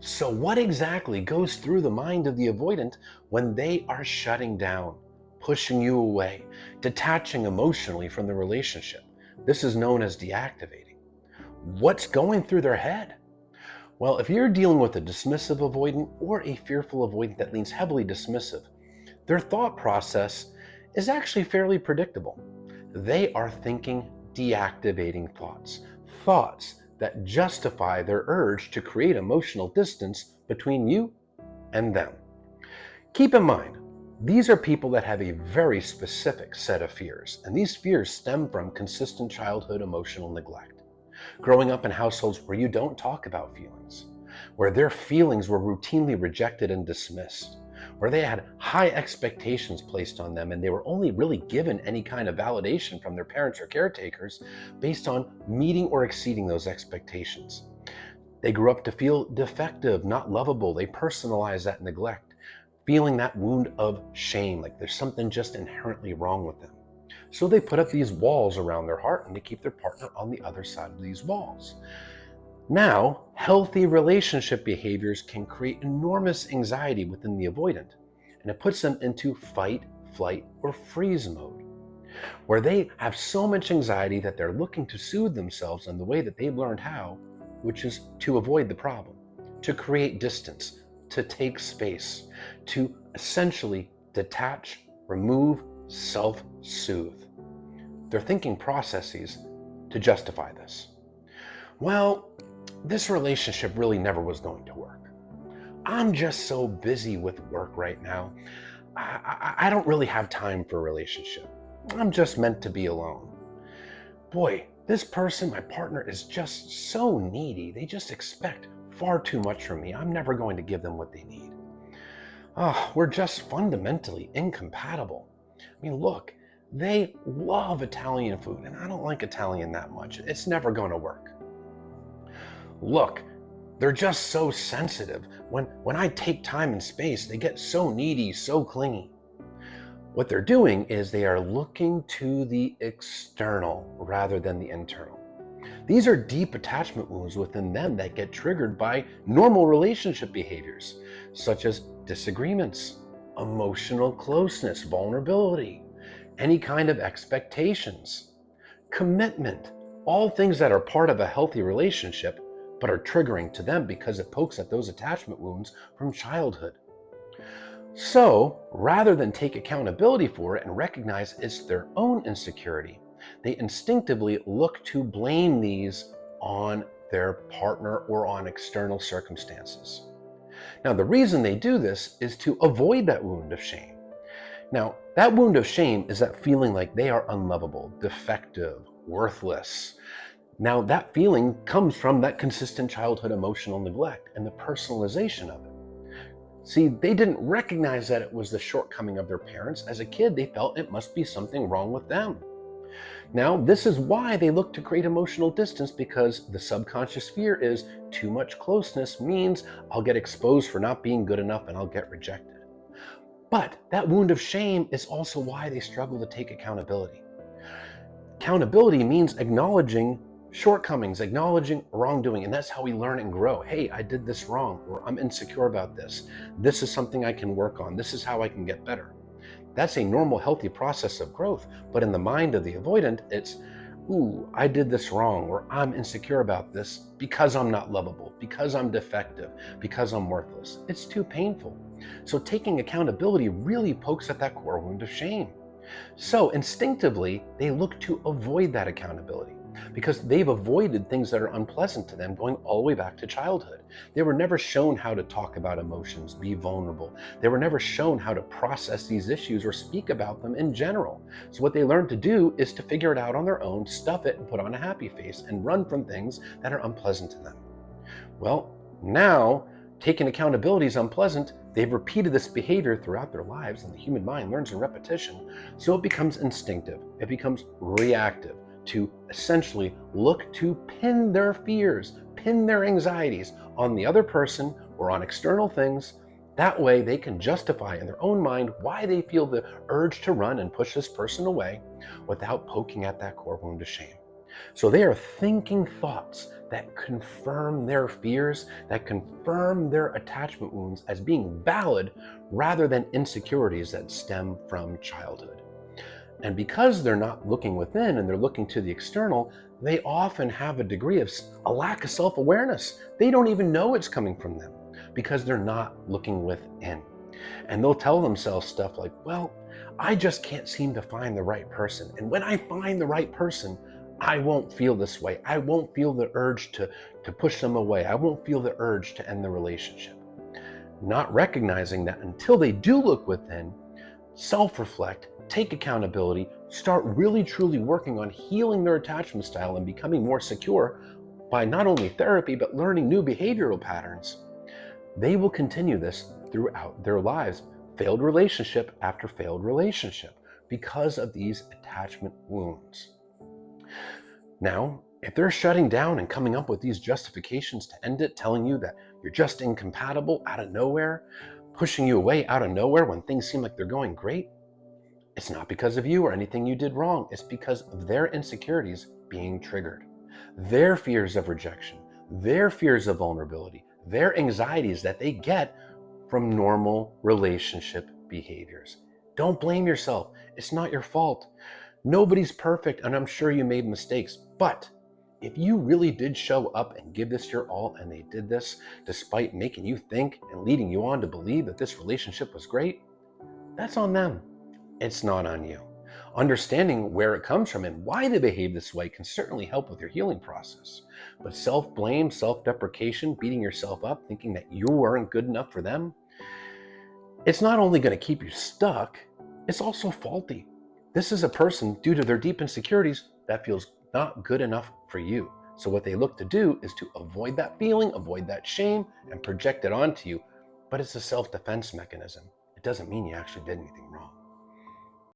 So, what exactly goes through the mind of the avoidant when they are shutting down, pushing you away, detaching emotionally from the relationship? This is known as deactivating. What's going through their head? Well, if you're dealing with a dismissive avoidant or a fearful avoidant that leans heavily dismissive, their thought process is actually fairly predictable. They are thinking deactivating thoughts, thoughts that justify their urge to create emotional distance between you and them. Keep in mind, these are people that have a very specific set of fears, and these fears stem from consistent childhood emotional neglect. Growing up in households where you don't talk about feelings, where their feelings were routinely rejected and dismissed, where they had high expectations placed on them and they were only really given any kind of validation from their parents or caretakers based on meeting or exceeding those expectations. They grew up to feel defective, not lovable. They personalize that neglect, feeling that wound of shame, like there's something just inherently wrong with them. So they put up these walls around their heart and they keep their partner on the other side of these walls. Now, healthy relationship behaviors can create enormous anxiety within the avoidant, and it puts them into fight, flight, or freeze mode, where they have so much anxiety that they're looking to soothe themselves in the way that they've learned how, which is to avoid the problem, to create distance, to take space, to essentially detach, remove, self-soothe. They're thinking processes to justify this. Well, this relationship really never was going to work. I'm just so busy with work right now. I don't really have time for a relationship. I'm just meant to be alone. Boy, this person, my partner, is just so needy. They just expect far too much from me. I'm never going to give them what they need. Oh, we're just fundamentally incompatible. I mean, look, they love Italian food, and I don't like Italian that much. It's never going to work. Look, they're just so sensitive. When I take time and space, they get so needy, so clingy. What they're doing is they are looking to the external rather than the internal. These are deep attachment wounds within them that get triggered by normal relationship behaviors, such as disagreements, emotional closeness, vulnerability, any kind of expectations, commitment, all things that are part of a healthy relationship but are triggering to them because it pokes at those attachment wounds from childhood. So, rather than take accountability for it and recognize it's their own insecurity, they instinctively look to blame these on their partner or on external circumstances. Now, the reason they do this is to avoid that wound of shame. Now, that wound of shame is that feeling like they are unlovable, defective, worthless. Now, that feeling comes from that consistent childhood emotional neglect and the personalization of it. See, they didn't recognize that it was the shortcoming of their parents. As a kid, they felt it must be something wrong with them. Now, this is why they look to create emotional distance, because the subconscious fear is too much closeness means I'll get exposed for not being good enough and I'll get rejected. But that wound of shame is also why they struggle to take accountability. Accountability means acknowledging shortcomings, acknowledging wrongdoing, and that's how we learn and grow. Hey, I did this wrong, or I'm insecure about this. This is something I can work on. This is how I can get better. That's a normal, healthy process of growth. But in the mind of the avoidant, it's, ooh, I did this wrong, or I'm insecure about this because I'm not lovable, because I'm defective, because I'm worthless. It's too painful. So taking accountability really pokes at that core wound of shame. So instinctively, they look to avoid that accountability because they've avoided things that are unpleasant to them going all the way back to childhood. They were never shown how to talk about emotions, be vulnerable. They were never shown how to process these issues or speak about them in general. So what they learned to do is to figure it out on their own, stuff it and put on a happy face and run from things that are unpleasant to them. Well, now taking accountability is unpleasant. They've repeated this behavior throughout their lives, and the human mind learns in repetition. So it becomes instinctive. It becomes reactive to essentially look to pin their fears, pin their anxieties on the other person or on external things. That way they can justify in their own mind why they feel the urge to run and push this person away without poking at that core wound of shame. So they are thinking thoughts that confirm their fears, that confirm their attachment wounds as being valid rather than insecurities that stem from childhood. And because they're not looking within and they're looking to the external, they often have a lack of self-awareness. They don't even know it's coming from them because they're not looking within. And they'll tell themselves stuff like, well, I just can't seem to find the right person. And when I find the right person, I won't feel this way. I won't feel the urge to push them away. I won't feel the urge to end the relationship. Not recognizing that until they do look within, self-reflect, take accountability, start really truly working on healing their attachment style and becoming more secure by not only therapy, but learning new behavioral patterns, they will continue this throughout their lives, failed relationship after failed relationship, because of these attachment wounds. Now, if they're shutting down and coming up with these justifications to end it, telling you that you're just incompatible out of nowhere, pushing you away out of nowhere when things seem like they're going great, it's not because of you or anything you did wrong. It's because of their insecurities being triggered, their fears of rejection, their fears of vulnerability, their anxieties that they get from normal relationship behaviors. Don't blame yourself. It's not your fault. Nobody's perfect, and I'm sure you made mistakes. But if you really did show up and give this your all, and they did this despite making you think and leading you on to believe that this relationship was great, that's on them. It's not on you. Understanding where it comes from and why they behave this way can certainly help with your healing process. But self-blame, self-deprecation, beating yourself up, thinking that you weren't good enough for them, it's not only going to keep you stuck, it's also faulty. This is a person, due to their deep insecurities, that feels not good enough for you. So what they look to do is to avoid that feeling, avoid that shame, and project it onto you. But it's a self-defense mechanism. It doesn't mean you actually did anything